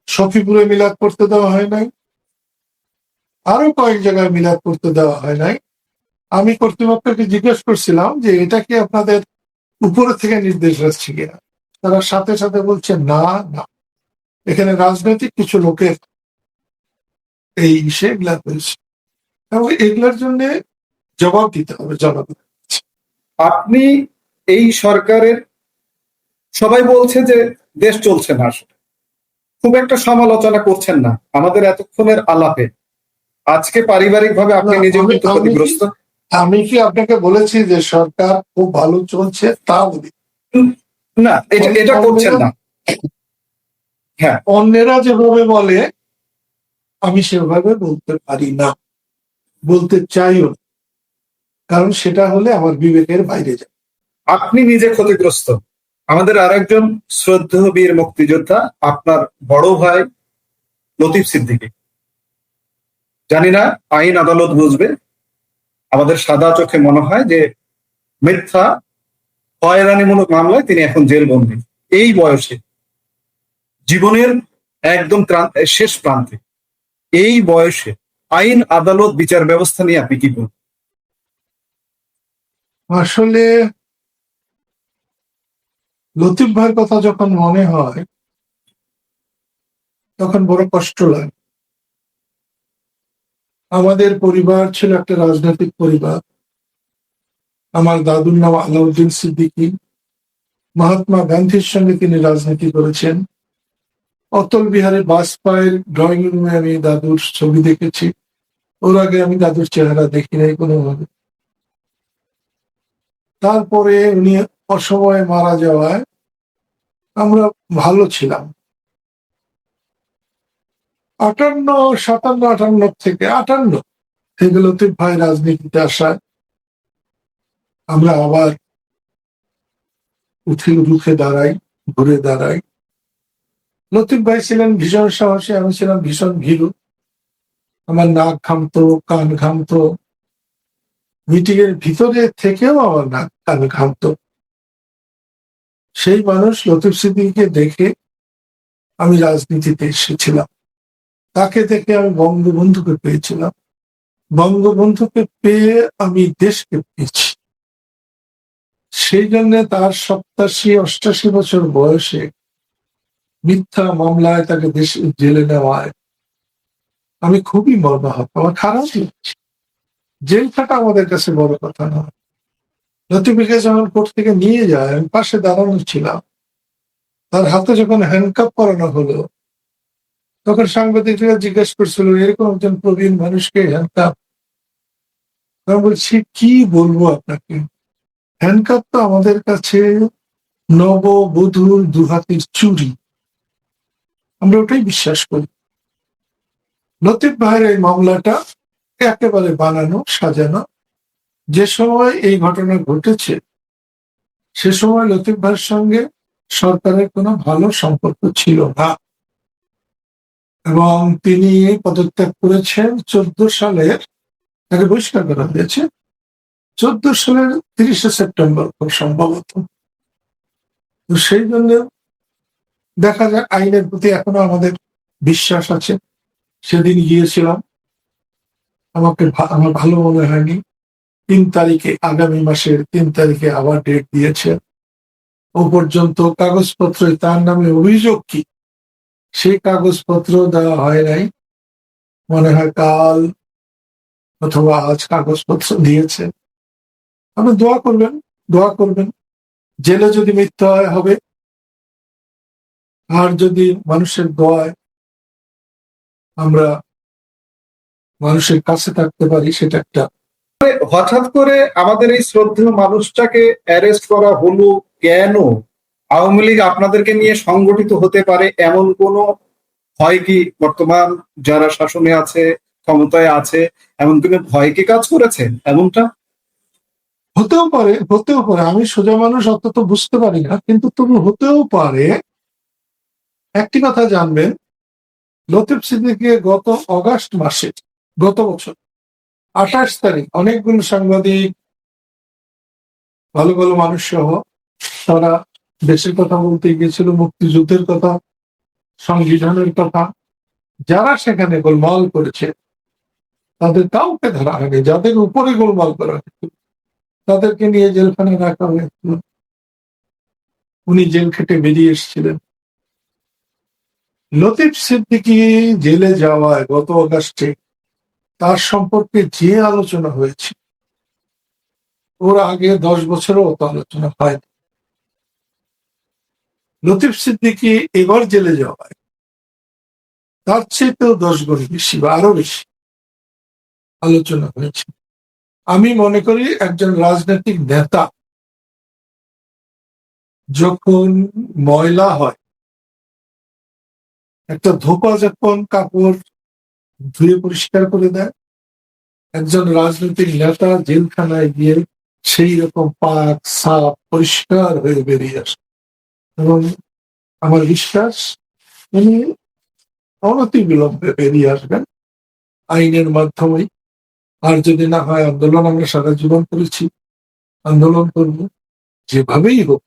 সফিপুরে মিলাদ পড়তে দেওয়া হয় নাই, আরো কয়েক জায়গায় মিলাদ পড়তে দেওয়া হয় নাই। আমি কর্তৃপক্ষকে জিজ্ঞেস করছিলাম যে এটা কি আপনাদের উপরে থেকে নির্দেশ আসছে কিনা। তারা সাথে সাথে বলছে না, না, এখানে রাজনৈতিক কিছু লোকের এই এগুলা হয়েছে এবং এগুলার জন্য জবাব দিতে হবে জনগণ। আপনি এই সরকারের, সবাই বলছে যে দেশ চলছে না, আসলে খুব একটা সমালোচনা করছেন না আমাদের এতক্ষণের আলাপে। আজকে পারিবারিক ভাবে আপনি না, নিজেও আমি কিন্তু আমি কি ক্ষতিগ্রস্ত। আমি কি আপনাকে বলেছি যে সরকার খুব ভালো চলছে তা বলি? না, এটা এটা করছেন অন্যেরা না। হ্যাঁ, অন্যেরা যেভাবে বলে আমি সেভাবে বলতে পারি না, বলতে চাইও না, কারণ সেটা হলে আমার বিবেকের বাইরে যায়। আপনি নিজে ক্ষতিগ্রস্ত। আমাদের আরেকজন শ্রদ্ধেয় বীর মুক্তিযোদ্ধা, আপনার বড় ভাই লতিফ সিদ্দিকী, জানি না আইন আদালত বুঝবে, আমাদের সাদা চোখে মনে হয় যে মিথ্যা হয়রানিমূলক মামলায় তিনি এখন জেলবন্দী। এই বয়সে, জীবনের একদম শেষ প্রান্তে, এই বয়সে আইন আদালত বিচার ব্যবস্থা নিয়ে আপনি কি বলবেন? আসলে লতিফ ভাইয়ের কথা যখন মনে হয় তখন বড় কষ্ট লাগে। আমাদের পরিবার ছিল একটা রাজনৈতিক পরিবার। আমার দাদুর নাম আলাউদ্দিন সিদ্দিকী। মহাত্মা গান্ধীর সঙ্গে তিনি রাজনীতি করেছেন। অটল বিহারী বাজপেয়ীর ড্রয়িং রুমে আমি দাদুর ছবি দেখেছি। ওর আগে আমি দাদুর চেহারা দেখি নাই কোনোভাবে। তারপরে উনি অসময়ে মারা যাওয়ায় আমরা ভালো ছিলাম। 58, 57, 58 থেকে লতিফ ভাই রাজনীতিতে আসায় আমরা আবার রুখে দাঁড়াই, ঘুরে দাঁড়াই। লতিফ ভাই ছিলেন ভীষণ সাহসী, আমি ছিলাম ভীষণ ভীরু। আমার নাক ঘামতো, কান ঘামতো, মিটিং এর ভিতরে থেকেও আমার নাক কান ঘামতো। সেই মানুষ লতিফ সিদ্দিকীকে দেখে আমি রাজনীতিতে এসেছিলাম। তাকে দেখে আমি বঙ্গবন্ধুকে পেয়েছিলাম। বঙ্গবন্ধুকে পেয়ে আমি দেশকে পেয়েছি। সেই জন্য তার 87-88 বছর বয়সে মিথ্যা মামলায় তাকে দেশে জেলে নেওয়ায় আমি খুবই মর্মাহত, আমার খারাপ লাগছে। জেল থাকা আমাদের কাছে বড় কথা নয়। লতিফকে যখন কোর্ট থেকে নিয়ে যায় আমি পাশে দাঁড়ানো ছিলাম। তার হাতে যখন হ্যান্ডকাপ পরানো হলো তখন সাংবাদিকরা জিজ্ঞেস করছিল এরকম একজন প্রবীণ মানুষকে হ্যান্ডকাপ। আমি বলছি কি বলবো আপনাকে, হ্যান্ডকাপ তো আমাদের কাছে নববধূর দুহাতের চুরি, আমরা ওটাই বিশ্বাস করি। লতিফ ভাইয়ের এই মামলাটা একেবারে বানানো সাজানো। যে সময় এই ঘটনা ঘটেছে সে সময় লতিফ ভাইয়ের সঙ্গে সরকারের কোনো ভালো সম্পর্ক ছিল না এবং তিনি পদত্যাগ করেছেন 14 সালের, তাকে বহিষ্কার করা হয়েছে 14 সালের 30শে সেপ্টেম্বর খুব সম্ভবত। তো সেই জন্য দেখা যায় আইনের প্রতি এখনো আমাদের বিশ্বাস আছে। সেদিন গিয়েছিলাম, আমার ভালো মনে হয়নি। 3 তারিখে, আগামী মাসের 3 তারিখে আবার ডেট দিয়েছে। ও পর্যন্ত কাগজপত্রে তার নামে অভিযোগ কি সেই কাগজপত্র দেওয়া হয় নাই। মনে হয় কাল অথবা আজ কাগজপত্র দিয়েছে। আপনি দোয়া করবেন, দোয়া করবেন। জেলে যদি মৃত্যু হয় হবে, আর যদি মানুষের দোয়ায় আমরা মানুষের কাছে থাকতে পারি সেটা একটা। হঠাৎ করে আমাদের এই শ্রদ্ধেয় মানুষটাকে অ্যারেস্ট করা হলো কেন? আওয়ামী লীগ আপনাদেরকে নিয়ে সংগঠিত হতে পারে এমন কোনো ভয় কি বর্তমান যারা শাসনে আছে, ক্ষমতায় আছে, এমন কোনো ভয় কি কাজ করেছে এমনটা? হতেও পারে, হতেও পারে। আমি সোজা মানুষ অত তো বুঝতে পারি না, কিন্তু তবু হতেও পারে। একটি কথা জানবেন, লতিফ সিদ্দিকী গত অগাস্ট মাসে, গত বছর 28 তারিখ অনেকগুলো সাংবাদিক, ভালো ভালো মানুষ সহ তারা দেশের কথা বলতে গিয়েছিল, মুক্তিযুদ্ধের কথা, সংবিধানের কথা। যারা সেখানে গোলমাল করেছে তাদের কাউকে ধরা হয়নি, যাদের উপরে গোলমাল করা হয়েছিল তাদেরকে নিয়ে জেলখানায় রাখা হয়েছিল। উনি জেল খেটে বেরিয়ে এসেছিলেন। লতিফ সিদ্দিকী জেলে যাওয়ায় গত অগাস্টে তার সম্পর্কে যে আলোচনা হয়েছে, ওর আগে 10 বছরও অত আলোচনা হয়নি। লতিফ সিদ্দিকী এবার জেলে যাওয়ায় তার চেয়েতেও 10 গুণ বেশি বা আরো বেশি আলোচনা হয়েছে। আমি মনে করি একজন রাজনৈতিক নেতা যখন ময়লা হয়, একটা ধোপা যখন কাপড় ধুয়ে পরিষ্কার করে দেয়, একজন রাজনৈতিক নেতা জেলখানায় গিয়ে সেই রকম পাক সাফ পরিষ্কার হয়ে বেরিয়ে আসে। এবং আমার বিশ্বাস উনি অনতি বিলম্বে বেরিয়ে আসবেন আইনের মাধ্যমেই। আর যদি না হয় আন্দোলন আমরা সারা জীবন করেছি, আন্দোলন করব, যেভাবেই হোক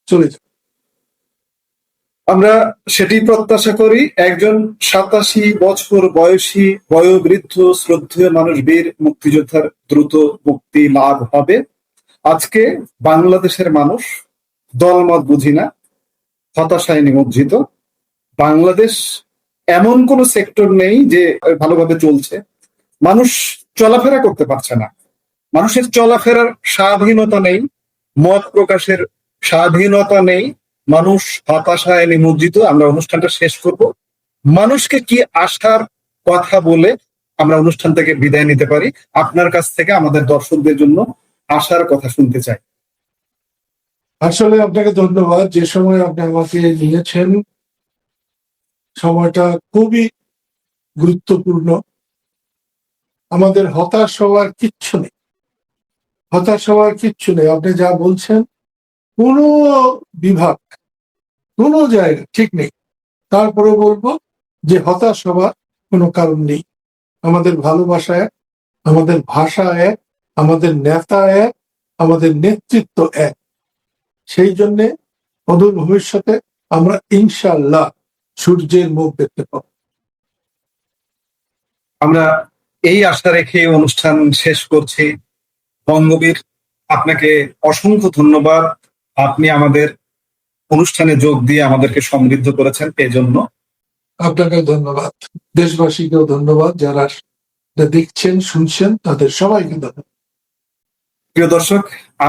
চলে যাবে। আমরা সেটি প্রত্যাশা করি। একজন 87 বছর বয়সী বয়োবৃদ্ধ শ্রদ্ধেয় মানুষ বীর মুক্তিযোদ্ধার দ্রুত মুক্তি লাভ হবে। আজকে বাংলাদেশের মানুষ দলমত বুঝি না, হতাশায় নিমজ্জিত। বাংলাদেশ এমন কোন সেক্টর নেই যে ভালোভাবে চলছে। মানুষ চলাফেরা করতে পারছে না, মানুষের চলাফেরার স্বাধীনতা নেই, মত প্রকাশের স্বাধীনতা নেই, মানুষ হতাশায় নিমজ্জিত। আমরা অনুষ্ঠানটা শেষ করব। মানুষকে কি আশার কথা বলে আমরা অনুষ্ঠান থেকে বিদায় নিতে পারি? আপনার কাছ থেকে আমাদের দর্শকদের জন্য আশার কথা শুনতে চাই। আসলে আপনাকে ধন্যবাদ, যে সময় আপনি আমাকে নিয়েছেন সময়টা খুবই গুরুত্বপূর্ণ। আমাদের হতাশ হওয়ার কিচ্ছু নেই, হতাশ হওয়ার কিচ্ছু নেই। আপনি যা বলছেন কোনো বিভাগ, কোনো জায়গা ঠিক নেই। তারপরে বলবো যে হতাশ হওয়ার কোনো কারণ নেই। আমাদের ভালোবাসা এক, আমাদের ভাষা এক, আমাদের নেতা এক, আমাদের নেতৃত্ব এক। সেই জন্যে অদূর ভবিষ্যতে আমরা ইনশাআল্লাহ সূর্যের মুখ দেখতে পাবো। আমরা এই আশা রেখে অনুষ্ঠান শেষ করছি। বঙ্গবীর, আপনাকে অসংখ্য ধন্যবাদ। আপনি আমাদের অনুষ্ঠানে যোগ দিয়ে আমাদেরকে সমৃদ্ধ করেছেন, এজন্য আপনাকে ধন্যবাদ, দেশবাসীকেও ধন্যবাদ, যারা দেখছেন শুনছেন তাদের সবাইকে ধন্যবাদ। প্রিয় দর্শক,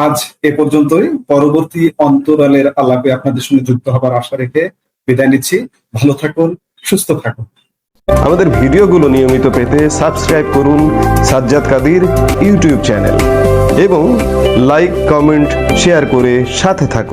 আজ এ পর্যন্তই। পরবর্তী অন্তরালের আলাপে আপনাদের সঙ্গে যুক্ত হবার আশা রেখে বিদায় নিচ্ছি। ভালো থাকুন, সুস্থ থাকুন। আমাদের ভিডিওগুলো নিয়মিত পেতে সাবস্ক্রাইব করুন সাজ্জাদ কাদির ইউটিউব চ্যানেল এবং লাইক, কমেন্ট, শেয়ার করে সাথে থাকুন।